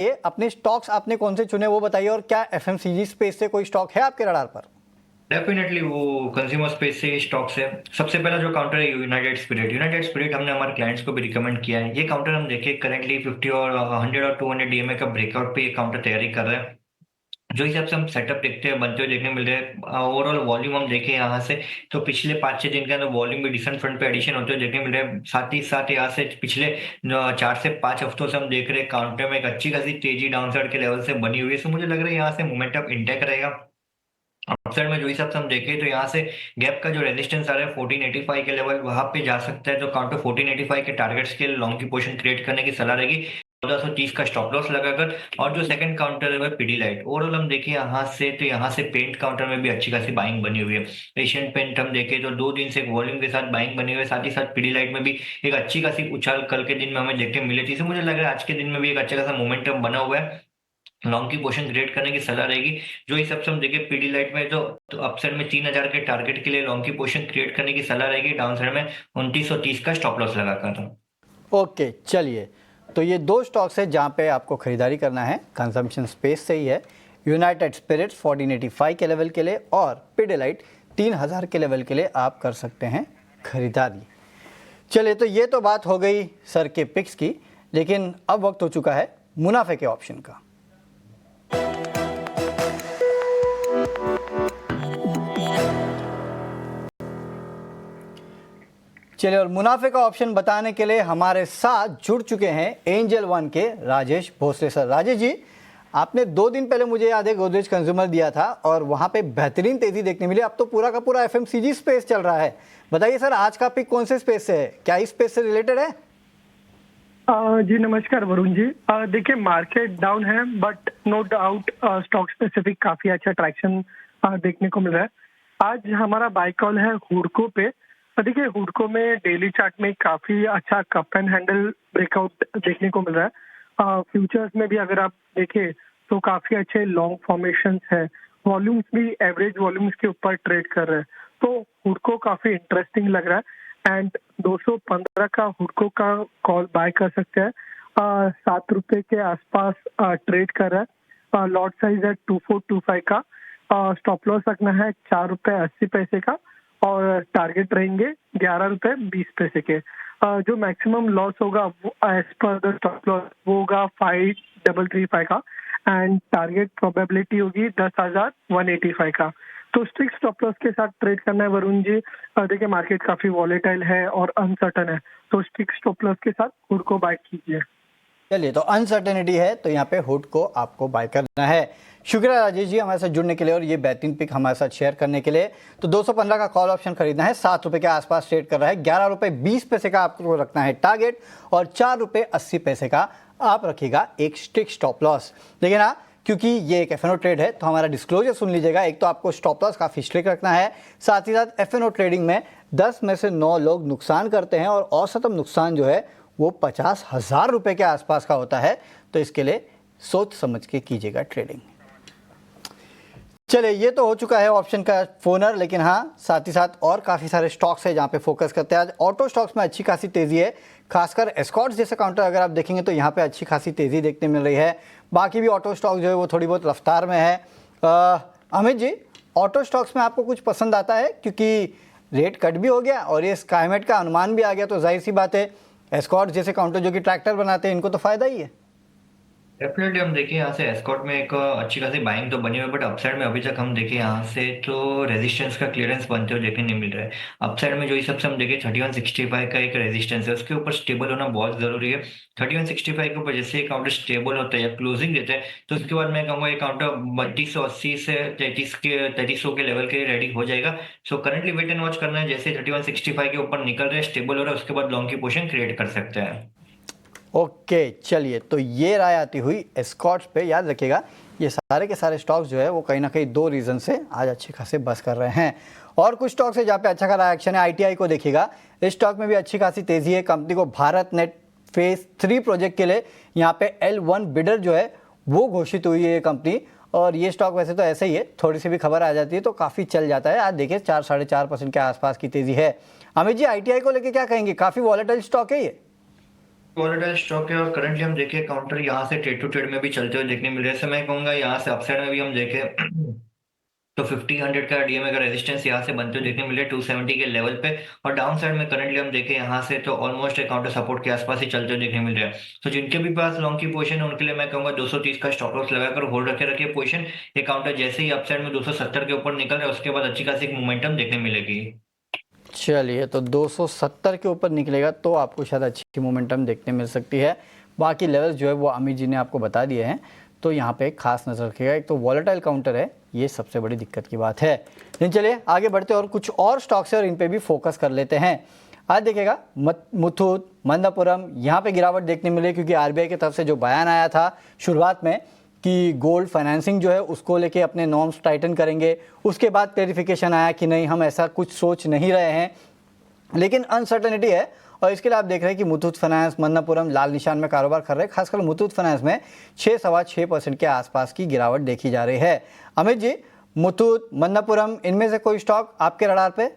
ये अपने स्टॉक्स आपने कौन से चुने वो बताइए, और क्या एफएमसीजी स्पेस से कोई स्टॉक है आपके रडार पर? डेफिनेटली वो कंज्यूमर स्पेस से स्टॉक्स है। सबसे पहला जो काउंटर है यूनाइटेड स्पिरिट हमने हमारे क्लाइंट्स को भी रिकमेंड किया है। ये काउंटर हम देखें करंटली 50 और 100 और 200 डीएमए का ब्रेकआउट पे ये काउंटर तैयारी कर रहा है। जो हिसाब से हम सेटअप देखते हैं बनते हुए देखने मिल रहे हैं, ओवरऑल वॉल्यूम हम देखें यहाँ से तो पिछले 5-6 दिन के अंदर वॉल्यूम भी डिसेंट फ्रंट पे एडिशन होते हुए देखने मिल रहे हैं। साथ ही साथ यहाँ से पिछले 4 से 5 हफ्तों से हम देख रहे हैं काउंटर में एक अच्छी खासी तेजी डाउनसाइड के लेवल से बनी हुई है। सो मुझे लग रहा है यहाँ से मोमेंटम इंटेक रहेगा। अपसाइड में जो हिसाब से हम देखें तो यहाँ से गैप का जो रेजिस्टेंस आ रहा है 1485 के लेवल वहां पे जा सकता है। तो काउंटर 1485 के टारगेट्स के लॉन्ग की पोजीशन क्रिएट करने की सलाह रहेगी 1430 का स्टॉप लॉस लगाकर। और जो सेकंड काउंटर है वह पीडी लाइट। ओवरऑल हम देखें यहाँ से तो यहाँ से पेंट काउंटर में भी अच्छी खासी बाइंग बनी हुई है। एशियन पेंट हम देखें तो 2 दिन से एक वॉल्यूम के साथ बाइंग बनी हुई है। साथ ही साथ पीडी लाइट में भी एक अच्छी खासी उछाल कल के दिन में हमें देखने मिली थी। मुझे लग रहा है आज के दिन में भी एक अच्छा खासा मोमेंटम बना हुआ है। लॉन्ग की पोजीशन क्रिएट करने की सलाह रहेगी। जो हिसाब से हम देखें पीडी लाइट में तो अपसाइड में 3000 के टारगेट के लिए लॉन्ग की पोजीशन क्रिएट करने की सलाह रहेगी। डाउन साइड में 2930 का स्टॉप लॉस लगाकर। ओके चलिए, तो ये दो स्टॉक्स है जहाँ पे आपको खरीदारी करना है, कंजम्पशन स्पेस से ही है। यूनाइटेड स्पिरिट्स 1485 के लेवल के लिए और पिडिलाइट 3000 के लेवल के लिए आप कर सकते हैं खरीदारी। चलिए, तो ये तो बात हो गई सर के पिक्स की, लेकिन अब वक्त हो चुका है मुनाफे के ऑप्शन का। चलिए, और मुनाफे का ऑप्शन बताने के लिए हमारे साथ जुड़ चुके हैं एंजल वन के राजेश भोसले सर। राजेश जी, आपने 2 दिन पहले मुझे याद है गोदरेज कंज्यूमर दिया था और वहां पे बेहतरीन तेजी देखने मिली। अब तो पूरा का पूरा एफएमसीजी स्पेस चल रहा है। बताइए सर, आज का पिक कौन से स्पेस से है, क्या इस स्पेस से रिलेटेड है? जी नमस्कार वरुण जी। देखिए मार्केट डाउन है but no doubt stock specific काफी अच्छा ट्रैक्शन देखने को मिल रहा है। आज हमारा बाय कॉल है हुडको पे। देखिए हुडको में डेली चार्ट में काफी अच्छा कप एंड हैंडल ब्रेकआउट देखने को मिल रहा है। फ्यूचर्स में भी अगर आप देखें तो काफी अच्छे लॉन्ग फॉर्मेशंस है। वॉल्यूम्स भी एवरेज वॉल्यूम्स के ऊपर ट्रेड कर रहे हैं, तो हुडको काफी इंटरेस्टिंग लग रहा है। एंड 215 का हुडको का कॉल बाय कर सकते हैं। 7 रुपए के आसपास ट्रेड कर रहा है। लॉट साइज है 2425 का। स्टॉप लॉस रखना है 4 रुपए 80 पैसे का और टारगेट रहेंगे 11 रुपए 20 पैसे के। जो मैक्सिमम लॉस होगा as per the stop loss वो होगा 5335 का एंड टारगेट प्रोबेबिलिटी होगी 10,185 का। तो स्ट्रिक्ट स्टॉप लॉस के साथ ट्रेड करना है वरुण जी। देखिए मार्केट काफी वॉलेटाइल है और अनसर्टन है, तो स्ट्रिक्ट स्टॉप लॉस के साथ हुड को बाय कीजिए। चलिए, तो अनसर्टेनिटी है तो यहाँ पे हुड को आपको बाय करना है। शुक्रिया राजेश जी हमारे साथ जुड़ने के लिए और ये बेहतरीन पिक हमारे साथ शेयर करने के लिए। तो 215 का कॉल ऑप्शन खरीदना है, 7 रुपए के आसपास ट्रेड कर रहा है, 11 रुपए 20 पैसे का आपको रखना है टारगेट और 4 रुपए 80 पैसे का आप रखिएगा एक स्ट्रिक्ट स्टॉप लॉस। लेकिन हाँ, क्योंकि ये एक एफएनओ ट्रेड है तो हमारा डिस्क्लोजर सुन लीजिएगा। एक तो आपको स्टॉप लॉस काफ़ी स्ट्रिक्ट रखना है, साथ ही साथ एफएनओ ट्रेडिंग में 10 में से 9 लोग नुकसान करते हैं और औसतम नुकसान जो है वो 50,000 रुपये के आसपास का होता है। तो इसके लिए सोच समझ के कीजिएगा ट्रेडिंग। चलिए, ये तो हो चुका है ऑप्शन का फोनर, लेकिन हाँ साथ ही साथ और काफ़ी सारे स्टॉक्स हैं जहाँ पे फोकस करते हैं। आज ऑटो स्टॉक्स में अच्छी खासी तेज़ी है, खासकर एस्कॉर्ट्स जैसे काउंटर अगर आप देखेंगे तो यहाँ पे अच्छी खासी तेज़ी देखने मिल रही है। बाकी भी ऑटो स्टॉक जो है वो थोड़ी बहुत रफ्तार में है। अमित जी, ऑटो स्टॉक्स में आपको कुछ पसंद आता है? क्योंकि रेट कट भी हो गया और ये स्काईमेट का अनुमान भी आ गया, तो जाहिर सी बात है एस्कॉर्ट जैसे काउंटर जो कि ट्रैक्टर बनाते हैं इनको तो फायदा ही है। डेफिनेटली हम देखें यहाँ से एस्कॉर्ट में एक अच्छी खासी बाइंग तो बनी हुई है, बट अपसाइड में अभी तक हम देखें यहाँ से तो रेजिस्टेंस का क्लियरेंस बनते हुए देखने नहीं मिल रहा है। अपसाइड में जो हिसाब से हम देखें 3165 का एक रेजिस्टेंस है, उसके ऊपर स्टेबल होना बहुत जरूरी है। 3165 के ऊपर जैसे काउंटर स्टेबल होता है या क्लोजिंग देता है तो उसके बाद मैं कहूँगा ये काउंटर 3280 से 3300 के लेवल के रेडी हो जाएगा। So currently wait and watch करना है, जैसे 3165 के ऊपर निकल रहे हैं स्टेबल हो रहा है उसके बाद लॉन्ग की पोजीशन क्रिएट कर सकते हैं। ओके चलिए, तो ये राय आती हुई एस्कॉर्ट्स पे। याद रखिएगा ये सारे के सारे स्टॉक्स जो है वो कहीं ना कहीं 2 रीज़न से आज अच्छे खासे बस कर रहे हैं। और कुछ स्टॉक्स है जहाँ पे अच्छा खासा एक्शन है। आईटीआई को देखिएगा, इस स्टॉक में भी अच्छी खासी तेज़ी है। कंपनी को भारत नेट फेज 3 प्रोजेक्ट के लिए यहाँ पे L1 बिडर जो है वो घोषित हुई है ये कंपनी। और ये स्टॉक वैसे तो ऐसे ही है, थोड़ी सी भी खबर आ जाती है तो काफ़ी चल जाता है। आज देखिए 4-4.5% के आसपास की तेज़ी है। अमित जी, आईटीआई को लेकर क्या कहेंगे? काफ़ी वॉलेटाइल स्टॉक है ये। वोलेटाइल स्टॉक है और करंटली हम देखें काउंटर यहाँ से ट्रेड टू ट्रेड में भी चलते हुए देखने मिल रहे हैं। मैं कहूंगा यहाँ से अपसाइड में भी हम देखें तो 50-100 का डीएमए का रेजिस्टेंस यहाँ से बनते हुए देखने मिले 270 के लेवल पे। और डाउन साइड में करंटली हम देखें यहाँ से तो ऑलमोस्ट एक काउंटर सपोर्ट के आसपास ही चलते हुए देखने मिल रहा है। तो जिनके भी पास लॉन्ग की पोजीशन है उनके लिए मैं कहूंगा 230 का स्टॉप लॉस लगाकर होल्ड रखे रखिए पोजीशन। ये काउंटर जैसे ही अपसाइड में 270 के ऊपर निकल रहा है उसके बाद अच्छी खासी एक मोमेंटम देखने मिलेगी। चलिए, तो 270 के ऊपर निकलेगा तो आपको शायद अच्छी मोमेंटम देखने मिल सकती है। बाकी लेवल्स जो है वो अमित जी ने आपको बता दिए हैं, तो यहाँ पे खास नज़र रखिएगा। एक तो वॉलेटाइल काउंटर है, ये सबसे बड़ी दिक्कत की बात है। लेकिन चलिए आगे बढ़ते और कुछ और स्टॉक्स है और इन पे भी फोकस कर लेते हैं। आज देखिएगा मुथूट, मन्नपुरम, यहाँ पे गिरावट देखने मिली क्योंकि आरबीआई की तरफ से जो बयान आया था शुरुआत में कि गोल्ड फाइनेंसिंग जो है उसको लेके अपने नॉर्म्स टाइटन करेंगे, उसके बाद क्लैरिफिकेशन आया कि नहीं, हम ऐसा कुछ सोच नहीं रहे हैं, लेकिन अनसर्टेनिटी है। और इसके लिए आप देख रहे हैं कि मुथूट फाइनेंस, मन्नपुरम लाल निशान में कारोबार कर रहे हैं। खासकर मुथूट फाइनेंस में 6-6.25% के आसपास की गिरावट देखी जा रही है। अमित जी, मुथूट, मन्नपुरम, इनमें से कोई स्टॉक आपके रडार पे?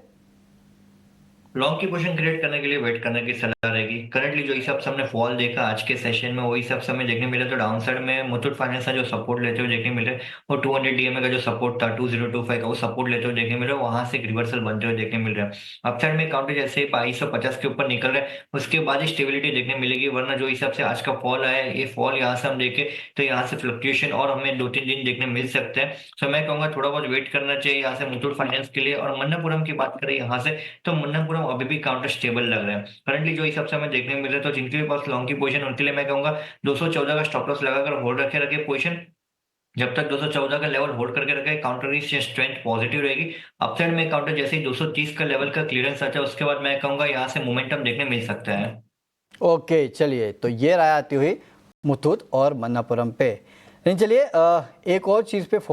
लॉन्ग की पोजीशन क्रिएट करने के लिए वेट करने की सलाह रहेगी। करंटली जो हिसाब से हमने फॉल देखा आज के सेशन में वही हिसाब से हमें देखने मिला। तो डाउन साइड में मुथूट फाइनेंस का जो सपोर्ट लेते हुए देखने मिले और 200 डीएमए का जो सपोर्ट था 2025 का वो सपोर्ट लेते हुए देखने मिले, वहां से एक रिवर्सल बनते हुए देखने मिल रहा है। अप साइड में काउंटर जैसे ही 2250 के ऊपर निकल रहा है उसके बाद ही स्टेबिलिटी देखने मिलेगी, वरना जो हिसाब से आज का फॉल आया है ये फॉल यहाँ से हम देखें तो यहाँ से फ्लक्चुएशन और हमें 2-3 दिन देखने मिल सकते हैं। तो मैं कहूंगा थोड़ा बहुत वेट करना चाहिए यहाँ से मुथूट फाइनेंस के लिए। और मन्नपुरम की बात करें यहाँ से तो मन्नपुरम अभी भी काउंटर स्टेबल लग रहा है करंटली जो हिसाब से हमें देखने मिल रहा है। तो जिनके भी पास लॉन्ग की पोजीशन उनके लिए मैं कहूंगा 214 का स्टॉप लॉस लगाकर होल्ड रखे पोजीशन। जब तक 214 का लेवल होल्ड करके रखे काउंटर की स्ट्रेंथ पॉजिटिव रहेगी। अपसाइड में काउंटर जैसे ही 230 का लेवल का क्लियरेंस आता है उसके बाद मैं कहूंगा यहाँ से मोमेंटम देखने मिल सकता है। ओके, चलिए, तो ये राय आती हुई मुथूट और मन्नपुरम पे। लेकिन चलिए एक और चीज़ पे फोकस